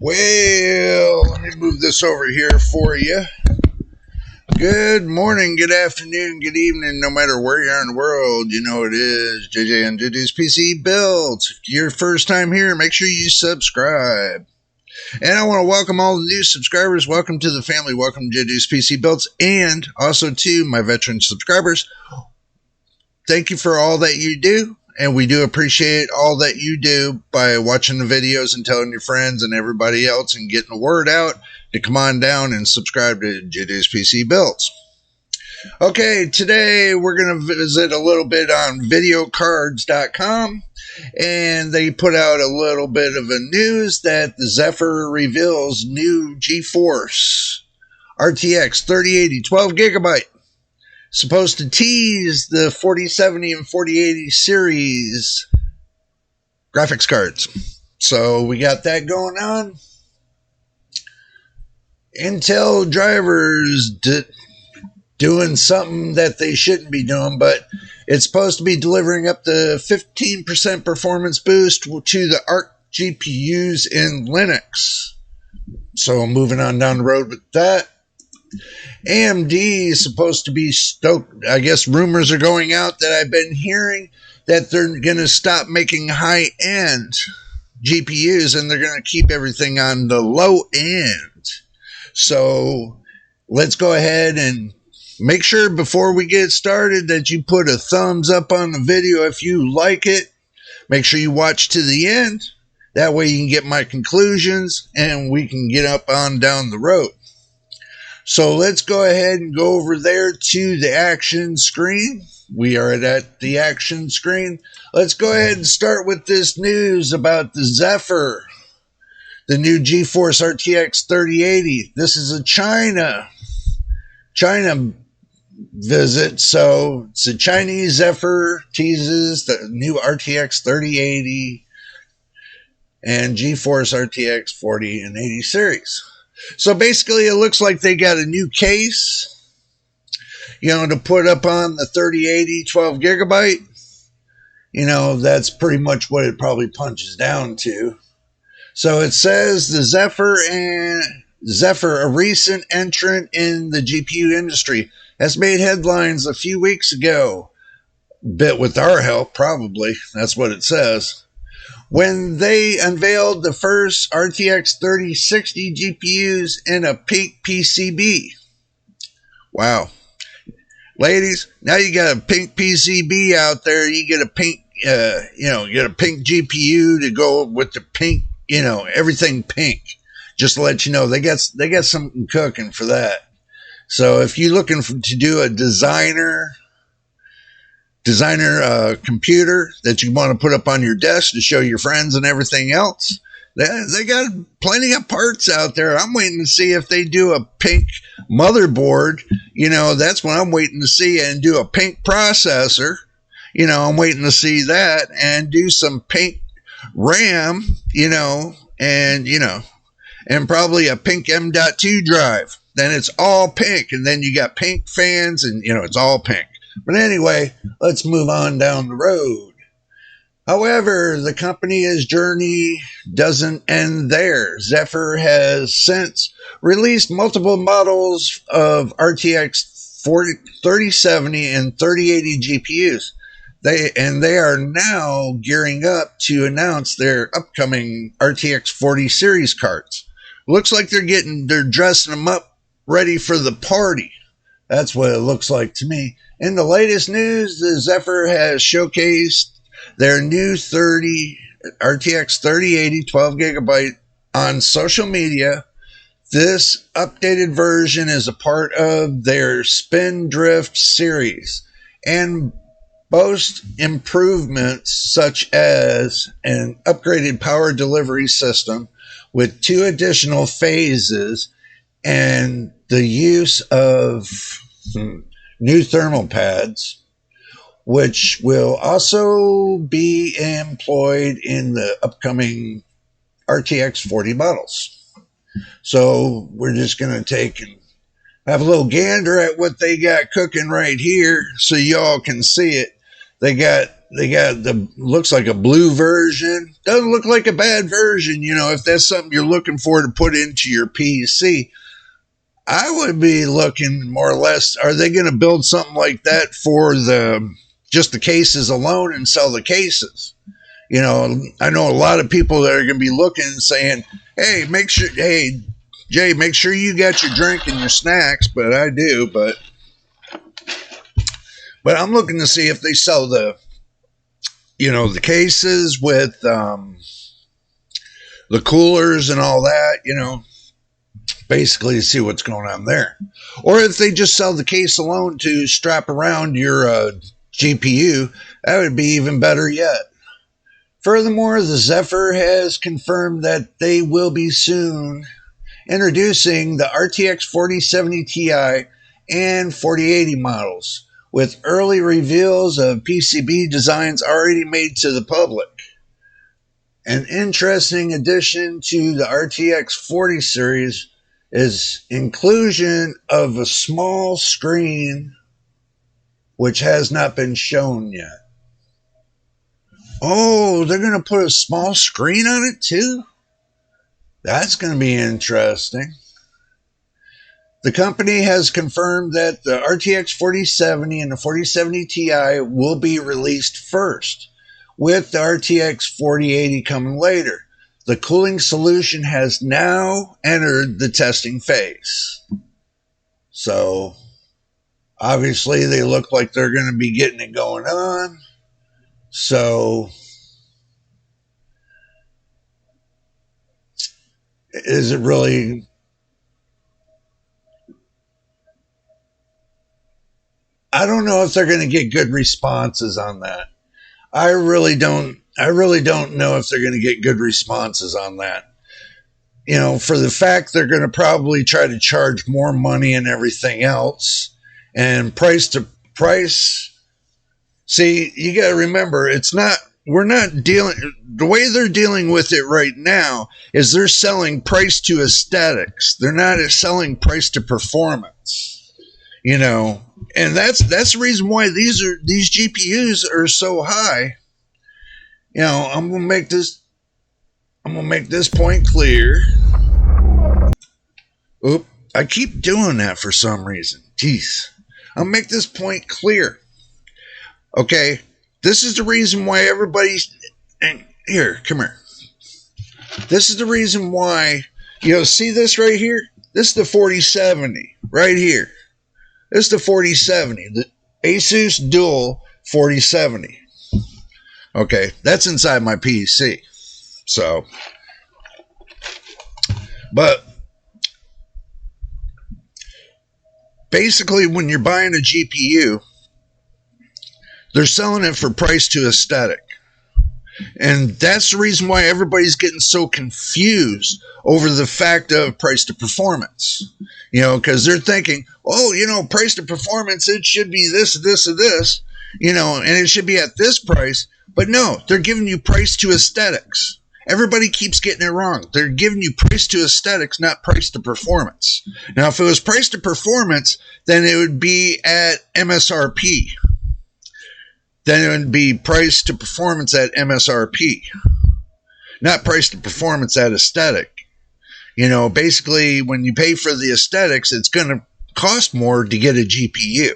Well, let me move this over here for you. Good morning, good afternoon, good evening, no matter where you are in the world. You know it is JJ and JJ's PC Builds. If you're your first time here, make sure you subscribe. And I want to welcome all the new subscribers. Welcome to the family. Welcome to JJ's PC Builds. And also to my veteran subscribers. Thank you for all that you do. And we do appreciate all that you do by watching the videos and telling your friends and everybody else and getting the word out to come on down and subscribe to JJ's PC Builds. Okay, today we're going to visit a little bit on videocards.com, and they put out a little bit of a news that the Zephred reveals new GeForce RTX 3080 12 gigabyte. Supposed to tease the 4070 and 4080 series graphics cards. So we got that going on. Intel drivers doing something that they shouldn't be doing, but it's supposed to be delivering up to 15% performance boost to the ARC GPUs in Linux. So moving on down the road with that. AMD is supposed to be stoked. I guess rumors are going out that I've been hearing that they're going to stop making high-end GPUs and they're going to keep everything on the low end. So let's go ahead and make sure before we get started that you put a thumbs up on the video if you like it. Make sure you watch to the end. That way you can get my conclusions and we can get up on down the road. So let's go ahead and go over there to the action screen. We are at the action screen. Let's go ahead and start with this news about the Zephred, the new GeForce RTX 3080. This is a China visit. So it's a Chinese Zephred teases the new RTX 3080 and GeForce RTX 40 and 80 series. So basically, it looks like they got a new case, to put up on the 3080 12 gigabyte. That's pretty much what it probably punches down to. So it says the Zephred, a recent entrant in the GPU industry, has made headlines a few weeks ago. A bit with our help, probably. That's what it says. When they unveiled the first RTX 3060 GPUs in a pink PCB. Wow. Ladies, now you got a pink PCB out there. You get a pink, you get a pink GPU to go with the pink, everything pink. Just to let you know, they got something cooking for that. So if you're looking to do a designer computer that you want to put up on your desk to show your friends and everything else, they got plenty of parts out there. I'm waiting to see if they do a pink motherboard. That's what I'm waiting to see, and do a pink processor. I'm waiting to see that, and do some pink RAM, and probably a pink M.2 drive. Then it's all pink, and then you got pink fans, and it's all pink. But anyway, let's move on down the road. However, the company's journey doesn't end there. Zephred has since released multiple models of RTX 3070 and 3080 GPUs. They are now gearing up to announce their upcoming RTX 40 series cards. Looks like they're dressing them up ready for the party. That's what it looks like to me. In the latest news, the Zephred has showcased their new RTX 3080 12 gigabyte on social media. This updated version is a part of their Spindrift series and boasts improvements such as an upgraded power delivery system with 2 additional phases and the use of new thermal pads, which will also be employed in the upcoming RTX 40 models. So we're just going to take and have a little gander at what they got cooking right here so y'all can see it. They got they got the, looks like a blue version. Doesn't look like a bad version. You know, if that's something you're looking for to put into your PC, I would be looking more or less, are they going to build something like that for just the cases alone and sell the cases? You know, I know a lot of people that are going to be looking and saying, hey, Jay, make sure you got your drink and your snacks, but I do, but I'm looking to see if they sell the cases with the coolers and all that, basically to see what's going on there. Or if they just sell the case alone to strap around your GPU, that would be even better yet. Furthermore, the Zephred has confirmed that they will be soon introducing the RTX 4070 Ti and 4080 models, with early reveals of PCB designs already made to the public. An interesting addition to the RTX 40 series is inclusion of a small screen, which has not been shown yet. Oh, they're going to put a small screen on it too? That's going to be interesting. The company has confirmed that the RTX 4070 and the 4070 Ti will be released first, with the RTX 4080 coming later. The cooling solution has now entered the testing phase. So, obviously, they look like they're going to be getting it going on. So, is it really... I don't know if they're going to get good responses on that. I really don't know if they're going to get good responses on that. For the fact they're going to probably try to charge more money and everything else, and price to price. See, you got to remember, we're not dealing, the way they're dealing with it right now is they're selling price to aesthetics. They're not selling price to performance. And that's the reason why these GPUs are so high. I'm gonna make this point clear. Oop, I keep doing that for some reason. Jeez. I'll make this point clear. Okay, this is the reason why everybody's... And here, come here. This is the reason why... see this right here? This is the 4070 right here. This is the 4070, the Asus Dual 4070. Okay, that's inside my PC. So, but basically when you're buying a GPU, they're selling it for price to aesthetic. And that's the reason why everybody's getting so confused over the fact of price to performance. Because they're thinking, price to performance, it should be this, this, or this, and it should be at this price. But no, they're giving you price to aesthetics. Everybody keeps getting it wrong. They're giving you price to aesthetics, not price to performance. Now, if it was price to performance, then it would be at MSRP. Then it would be price to performance at MSRP, not price to performance at aesthetic. Basically, when you pay for the aesthetics, it's going to cost more to get a GPU.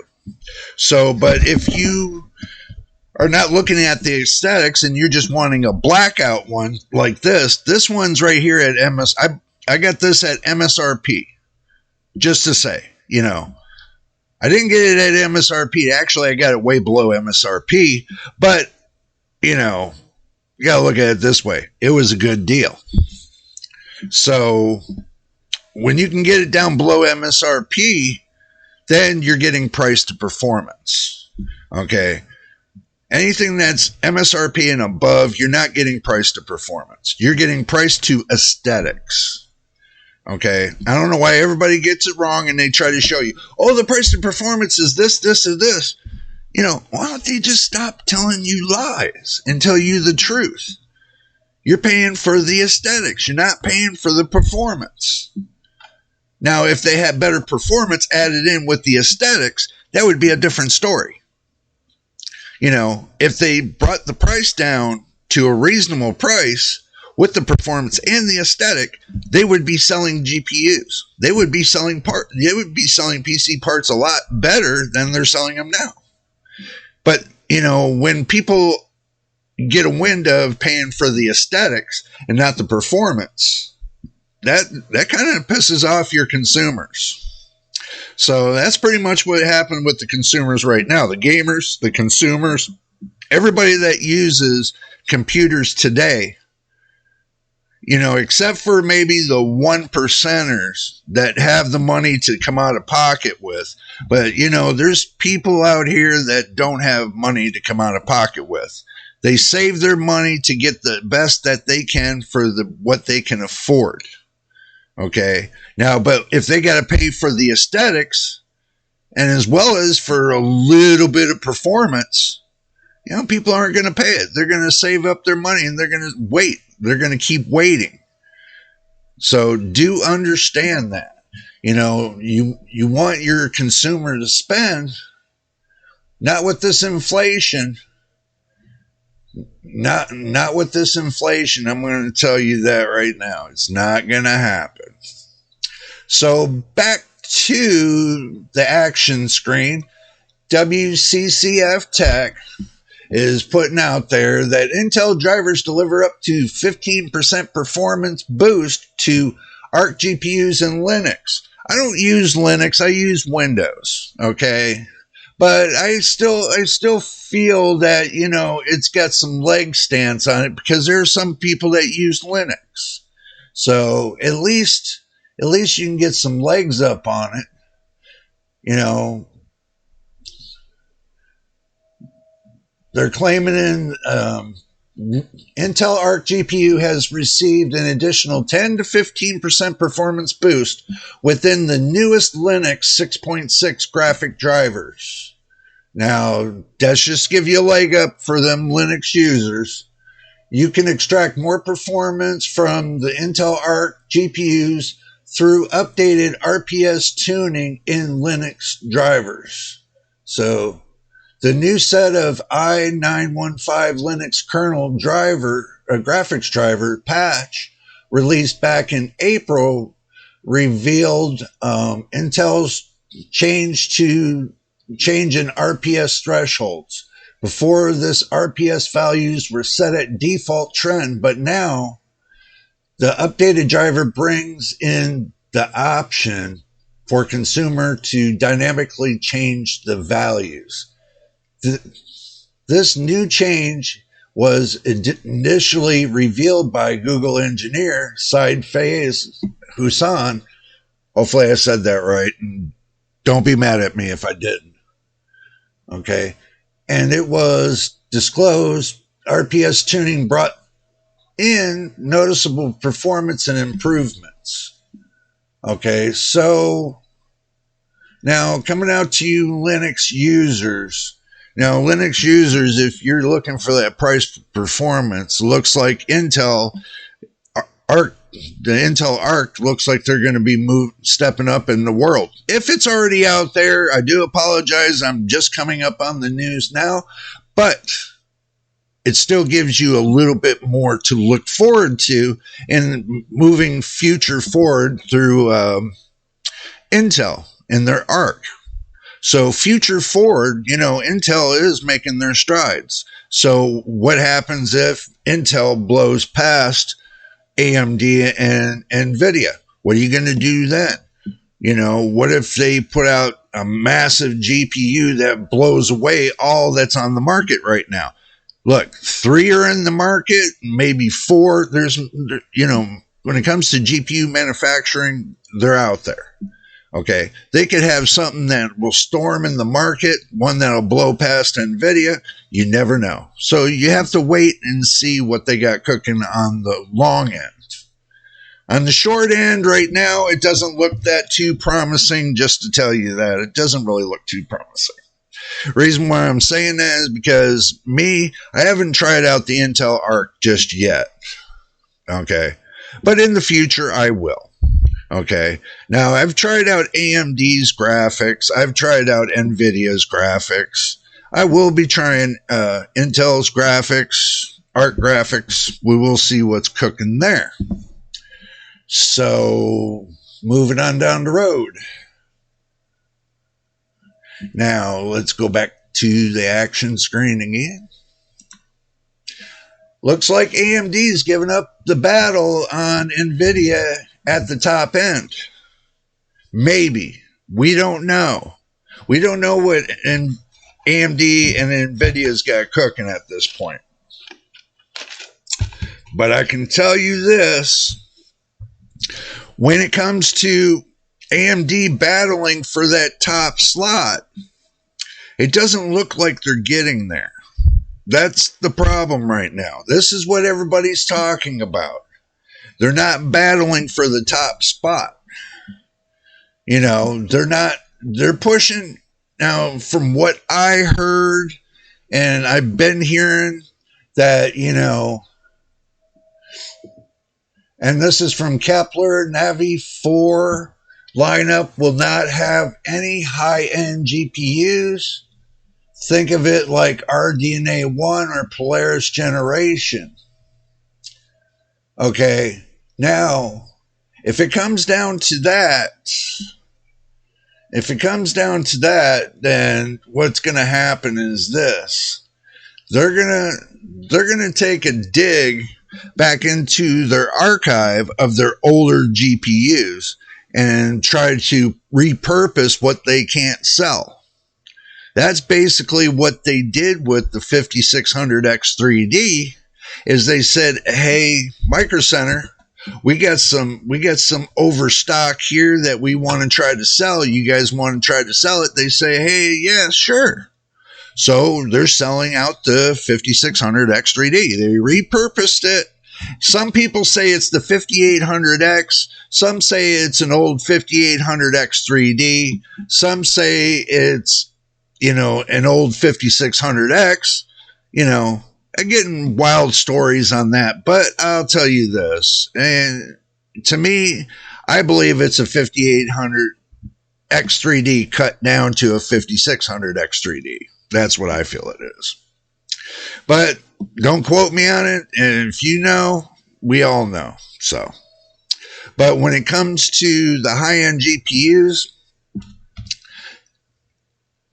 So, but if you are not looking at the aesthetics and you're just wanting a blackout one like this one's right here at I got this at MSRP, just to say, I didn't get it at MSRP. Actually, I got it way below MSRP, but, you got to look at it this way. It was a good deal. So when you can get it down below MSRP, then you're getting price to performance. Okay. Anything that's MSRP and above, you're not getting price to performance. You're getting price to aesthetics. Okay. I don't know why everybody gets it wrong and they try to show you, the price to performance is this, this, or this. Why don't they just stop telling you lies and tell you the truth? You're paying for the aesthetics. You're not paying for the performance. Now, if they had better performance added in with the aesthetics, that would be a different story. If they brought the price down to a reasonable price with the performance and the aesthetic, they would be selling GPUs. They would be selling PC parts a lot better than they're selling them now. But, when people get a wind of paying for the aesthetics and not the performance, that kind of pisses off your consumers. So that's pretty much what happened with the consumers right now. The gamers, the consumers, everybody that uses computers today, except for maybe the 1%ers that have the money to come out of pocket with. But, there's people out here that don't have money to come out of pocket with. They save their money to get the best that they can for what they can afford. Okay. Now, but if they got to pay for the aesthetics and as well as for a little bit of performance, people aren't going to pay it. They're going to save up their money and they're going to wait. They're going to keep waiting. So do understand that. You want your consumer to spend, not with this inflation. Not with this inflation. I'm going to tell you that right now. It's not going to happen. So back to the action screen. WCCF Tech is putting out there that Intel drivers deliver up to 15% performance boost to Arc GPUs and Linux. I don't use Linux. I use Windows. Okay. But I still feel that, it's got some leg stance on it because there are some people that use Linux. So at least you can get some legs up on it. They're claiming Intel Arc GPU has received an additional 10 to 15% performance boost within the newest Linux 6.6 graphic drivers. Now, that's just give you a leg up for them Linux users. You can extract more performance from the Intel Arc GPUs through updated RPS tuning in Linux drivers. So, the new set of i915 Linux kernel graphics driver patch released back in April revealed Intel's change in RPS thresholds. Before this, RPS values were set at default trend, but now the updated driver brings in the option for consumer to dynamically change the values. This new change was initially revealed by Google engineer Said Faiz Hussain. Hopefully I said that right, and don't be mad at me if I didn't. Okay. And it was disclosed RPS tuning brought in noticeable performance and improvements. Okay. So now coming out to you Linux users. Now, Linux users, if you're looking for that price performance, looks like the Intel Arc looks like they're going to be stepping up in the world. If it's already out there, I do apologize. I'm just coming up on the news now, but it still gives you a little bit more to look forward to in moving future forward through Intel and their Arc. So future forward, Intel is making their strides. So what happens if Intel blows past AMD and Nvidia? What are you going to do then? What if they put out a massive GPU that blows away all that's on the market right now? Look, 3 are in the market, maybe 4. When it comes to GPU manufacturing, they're out there. Okay, they could have something that will storm in the market, one that'll blow past Nvidia. You never know. So you have to wait and see what they got cooking on the long end. On the short end right now, it doesn't look that too promising, just to tell you that. It doesn't really look too promising. Reason why I'm saying that is because I haven't tried out the Intel Arc just yet. Okay, but in the future, I will. Okay, now I've tried out AMD's graphics. I've tried out Nvidia's graphics. I will be trying Intel's graphics, Art Graphics. We will see what's cooking there. So, moving on down the road. Now, let's go back to the action screen again. Looks like AMD's giving up the battle on Nvidia at the top end. Maybe. We don't know. We don't know what AMD and Nvidia's got cooking at this point. But I can tell you this. When it comes to AMD battling for that top slot, it doesn't look like they're getting there. That's the problem right now. This is what everybody's talking about. They're not battling for the top spot. You know, they're pushing. Now, from what I heard, and I've been hearing that, you know, and this is from Kepler, Ep.4 lineup will not have any high-end GPUs. Think of it like RDNA 1 or Polaris Generation. Okay, now, if it comes down to that, then what's going to happen is this. They're going to take a dig back into their archive of their older GPUs and try to repurpose what they can't sell. That's basically what they did with the 5600X3D. Is they said, "Hey, Micro Center, we got some overstock here that we want to try to sell. You guys want to try to sell it?" They say, "Hey, yeah, sure." So they're selling out the 5600X3D. They repurposed it. Some people say it's the 5800X. Some say it's an old 5800X3D. Some say it's, you know, an old 5600X. You know, I'm getting wild stories on that. But I'll tell you this. And to me, I believe it's a 5800X3D cut down to a 5600X3D. That's what I feel it is. But don't quote me on it. And if you know, we all know. So, but when it comes to the high-end GPUs,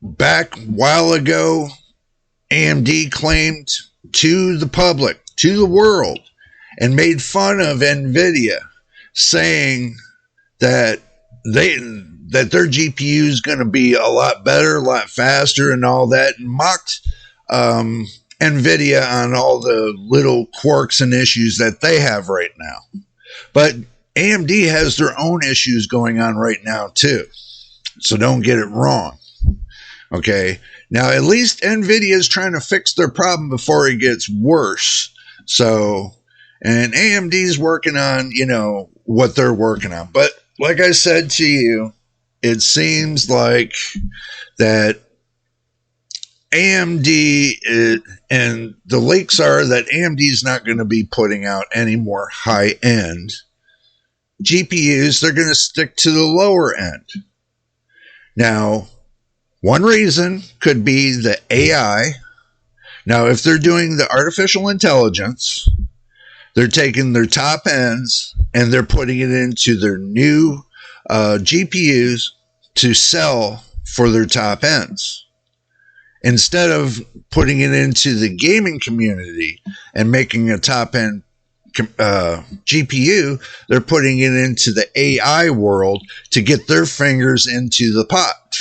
back a while ago, AMD claimed to the public, to the world, and made fun of Nvidia, saying that their GPU is going to be a lot better, a lot faster, and all that, and mocked Nvidia on all the little quirks and issues that they have right now. But AMD has their own issues going on right now too, so don't get it wrong. Okay, now at least Nvidia is trying to fix their problem before it gets worse. So, and AMD's working on, you know, what they're working on. But like I said to you, it seems like that AMD and the leaks are that AMD is not going to be putting out any more high-end GPUs. They're going to stick to the lower end. Now, one reason could be the AI. Now, if they're doing the artificial intelligence, they're taking their top ends and they're putting it into their new GPUs to sell for their top ends. Instead of putting it into the gaming community and making a top-end GPU, they're putting it into the AI world to get their fingers into the pot.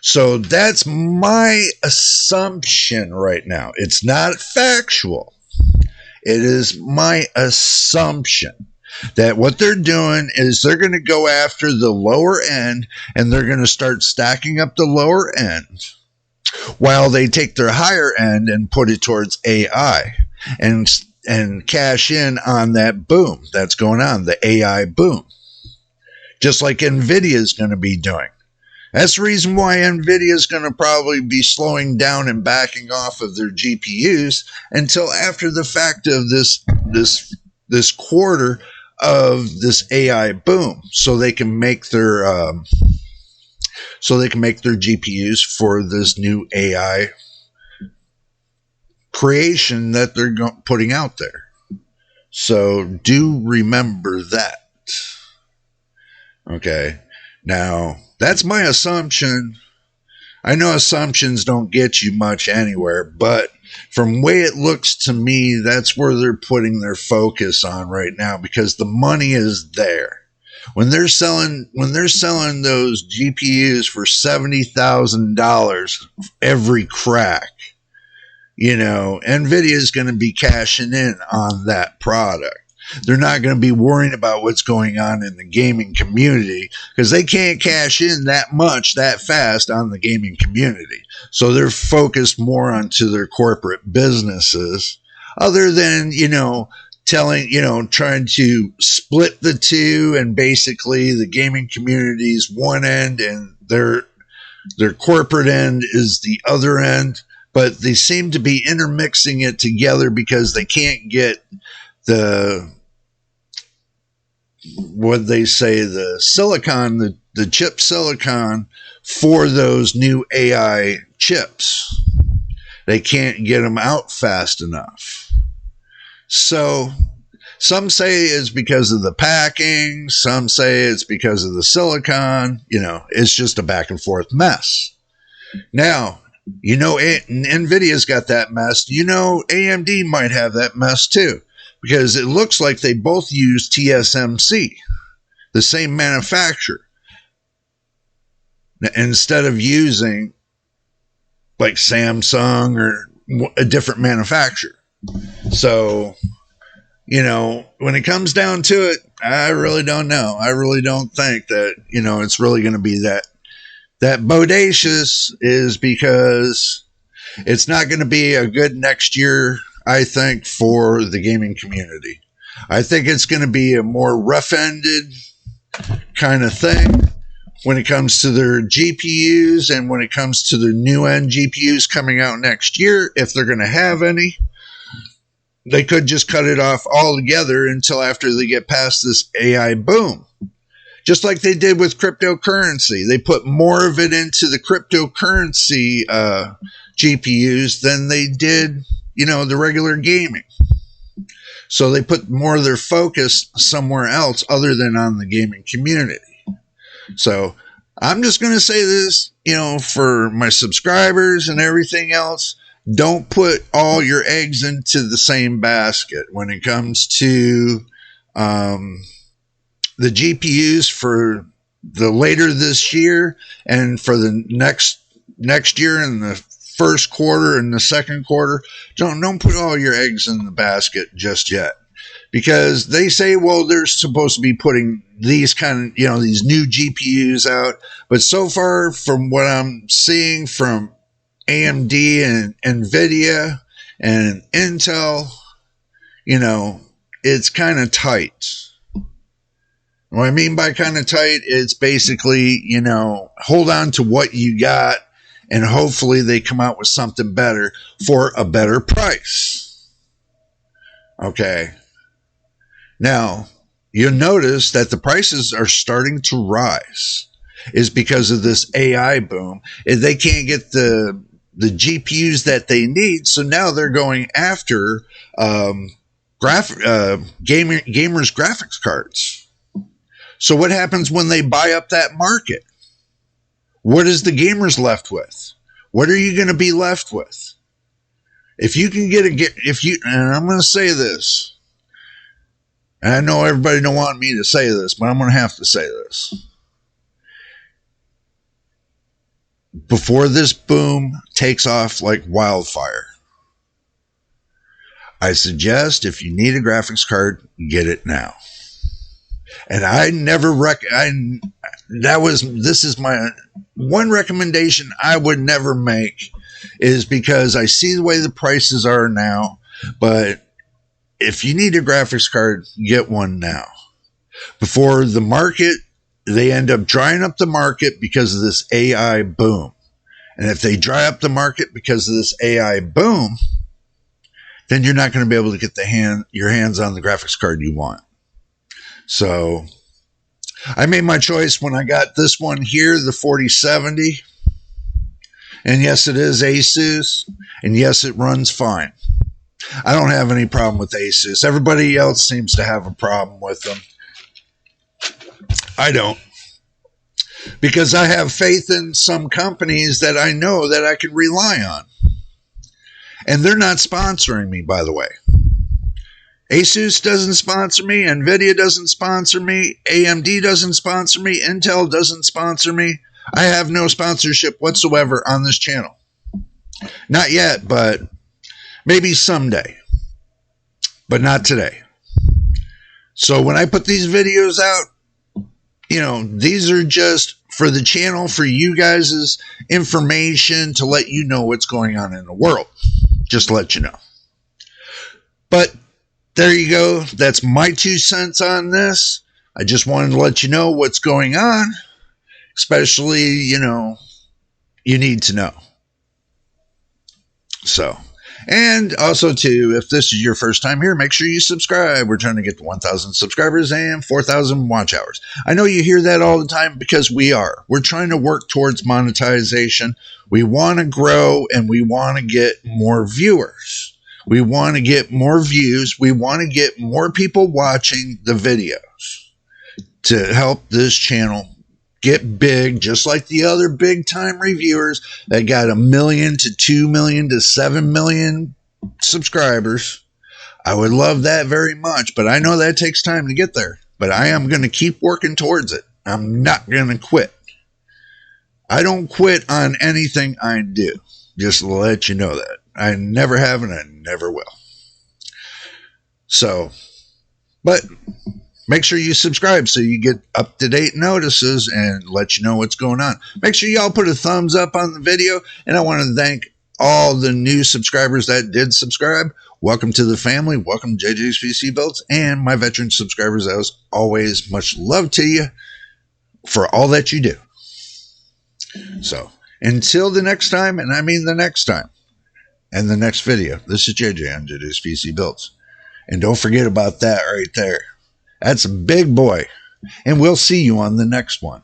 So that's my assumption right now. It's not factual. It is my assumption that what they're doing is they're going to go after the lower end and they're going to start stacking up the lower end while they take their higher end and put it towards AI and cash in on that boom that's going on, the AI boom, just like Nvidia is going to be doing. That's the reason why Nvidia is going to probably be slowing down and backing off of their GPUs until after the fact of this quarter of this AI boom, so they can make their so they can make their GPUs for this new AI creation that they're putting out there. So do remember that. Okay. Now, that's my assumption. I know assumptions don't get you much anywhere, but from the way it looks to me, that's where they're putting their focus on right now, because the money is there. When they're selling those GPUs for $70,000 every crack, Nvidia is going to be cashing in on that product. They're not going to be worrying about what's going on in the gaming community, because they can't cash in that much that fast on the gaming community. So they're focused more onto their corporate businesses, other than, trying to split the two, and basically the gaming community's one end and their corporate end is the other end. But they seem to be intermixing it together because they can't get the silicon, the chip silicon for those new AI chips. They can't get them out fast enough. So some say it's because of the packing. Some say it's because of the silicon. It's just a back and forth mess. Now, Nvidia's got that mess. AMD might have that mess too, because it looks like they both use TSMC, the same manufacturer, instead of using like Samsung or a different manufacturer. So, when it comes down to it, I really don't know. I really don't think that, it's really going to be that bodacious, is because it's not going to be a good next year, I think, for the gaming community. I think it's going to be a more rough-ended kind of thing when it comes to their GPUs, and when it comes to their new end GPUs coming out next year, if they're going to have any. They could just cut it off altogether until after they get past this AI boom. Just like they did with cryptocurrency. They put more of it into the cryptocurrency GPUs than they did, the regular gaming. So they put more of their focus somewhere else other than on the gaming community. So I'm just going to say this, for my subscribers and everything else. Don't put all your eggs into the same basket when it comes to the GPUs for the later this year and for the next year, in the first quarter and the second quarter. Don't put all your eggs in the basket just yet, because they say, well, they're supposed to be putting these kind of, these new GPUs out. But so far, from what I'm seeing from AMD and Nvidia and Intel, it's kind of tight. What I mean by kind of tight, it's basically, hold on to what you got, and hopefully they come out with something better for a better price. Okay. Now, you'll notice that the prices are starting to rise, is because of this AI boom. They can't get the GPUs that they need, so now they're going after gamers' graphics cards. So what happens when they buy up that market? What is the gamers left with? What are you going to be left with? If you can and I'm going to say this, and I know everybody don't want me to say this, but I'm going to have to say this. Before this boom takes off like wildfire, I suggest, if you need a graphics card, get it now. And I never this is my one recommendation I would never make, is because I see the way the prices are now. But if you need a graphics card, get one now, before the market, they end up drying up the market because of this AI boom. And if they dry up the market because of this AI boom, then you're not going to be able to get your hands on the graphics card you want. So I made my choice when I got this one here, the 4070. And yes, it is Asus. And yes, it runs fine. I don't have any problem with Asus. Everybody else seems to have a problem with them. I don't. Because I have faith in some companies that I know that I can rely on. And they're not sponsoring me, by the way. Asus doesn't sponsor me. Nvidia doesn't sponsor me. AMD doesn't sponsor me. Intel doesn't sponsor me. I have no sponsorship whatsoever on this channel. Not yet, but maybe someday. But not today. So when I put these videos out, these are just for the channel, for you guys' information, to let you know what's going on in the world. Just to let you know. But there you go. That's my 2 cents on this. I just wanted to let you know what's going on. Especially, you need to know. So, and also too, if this is your first time here, make sure you subscribe. We're trying to get to 1,000 subscribers and 4,000 watch hours. I know you hear that all the time, because we are. We're trying to work towards monetization. We want to grow, and we want to get more viewers. We want to get more views. We want to get more people watching the videos to help this channel get big, just like the other big time reviewers that got 1 million to 2 million to 7 million subscribers. I would love that very much, but I know that takes time to get there. But I am going to keep working towards it. I'm not going to quit. I don't quit on anything I do. Just to let you know that. I never have, and I never will. So, but make sure you subscribe so you get up-to-date notices and let you know what's going on. Make sure y'all put a thumbs up on the video. And I want to thank all the new subscribers that did subscribe. Welcome to the family. Welcome to JJ's PC Builds. And my veteran subscribers, as always, much love to you for all that you do. So, until the next time, and I mean the next time, and the next video, this is JJ on JJ's PC Builds. And don't forget about that right there. That's a big boy. And we'll see you on the next one.